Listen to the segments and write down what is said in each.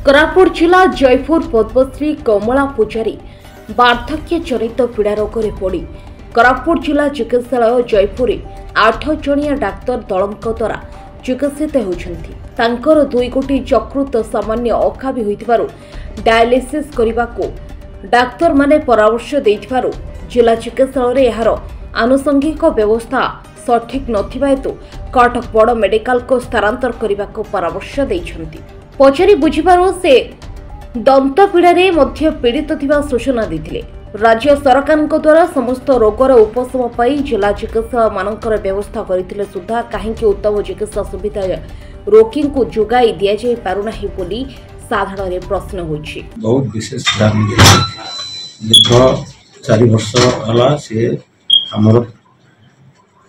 कोरापुट जिला जयपुर पद्मश्री कमला पूजारी वार्धक्य जनित पीड़ा रोग में पड़ी कोरापुट जिला चिकित्सालय जयपुर 8 जणिया डाक्तर दल द्वारा चिकित्सित होती 2 कोटी यकृत सामान्य अखाबी होइथिबारु डायलिसिस करने डाक्तर माने परामर्श देइथिबारु जिला चिकित्सालय यार आनुषंगिक व्यवस्था सठिक नथिबा हेतु कटक बड़ मेडिकल को स्थानांतर करने को परामर्श देइछंती। पचारि बुझिबारु से दंत पीड़ारे मध्य पीड़ित थिबा सूचना देथिले। राज्य सरकार द्वारा समस्त रोगर उपशम पाई जिला चिकित्सा मानकर व्यवस्था करथिले सुधा काहेकि उत्तम चिकित्सा सुविधा रोगी को जोगाई दिया जाय पारुनाही बोली साधारण रे प्रश्न होछि। बहुत विशेष ध्यान दीर्घ 4 वर्ष हला से हमर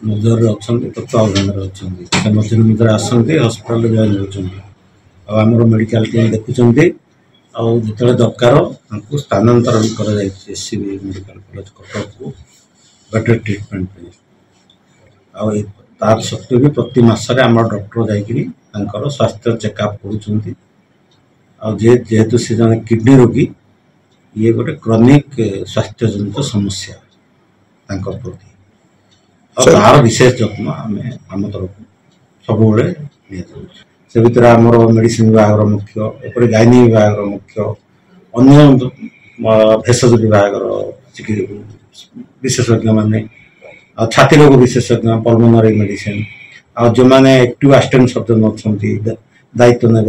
नजर अछंती तत्वावधान अछंती से मझे आसंती हॉस्पिटल जॉइन होछंती आ हमर मेडिकल टीम देखुचंती आ जेतले दरकार हमको स्थानांतरण करा जाय एससीबी मेडिकल कॉलेज कटक को बेटर ट्रीटमेंट पे आ तार सत्वे भी प्रति मासरे हमर डॉक्टर जायकरी तांकर स्वास्थ्य चेकअप करूचंती आ जेहेतु से जने किडनी रोगी ये गोटे क्रॉनिक स्वास्थ्य जनित समस्या तांकर प्रति तार विशेष जत्न आम तरफ सब से भर आम मेडिसिन विभाग मुख्य एपटे गायनी विभाग मुख्य अन्य भेषज विभाग विशेषज्ञ माने छाती रोग विशेषज्ञ पल्मोनरी मेडिसिन आ जो मैंने एक्टिव असिस्टेंट सर्जन अच्छा दायित्व ने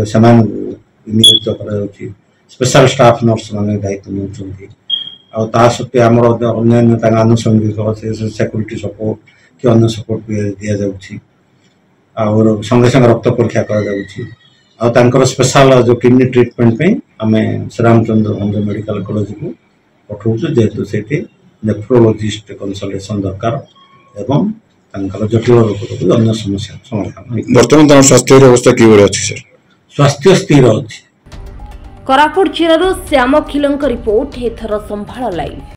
नियोजित कर स्पेशल स्टाफ नर्स मैंने दायित्व नहीं सत्वे आम अन्य आनुषंगिक सिक्यूरीटी सपोर्ट कि अन्य सपोर्ट दि जाऊँगी और संगे संगे रक्त परीक्षा कर स्पेशल जो किडनी ट्रीटमेंट पे आम श्रीरामचंद्र भंज मेडिकल कॉलेज को पठाऊँ जेहेतु से नेफ्रोलोजिस्ट कंसल्टेशन दरकार एवं जटिल रोग अन्य समस्या समाधान वर्तमान स्वास्थ्य अवस्था कि स्वास्थ्य स्थिर अच्छी। कोरापुट जिलार श्याम खिलंक रिपोर्ट एथर संभाळ लाइव।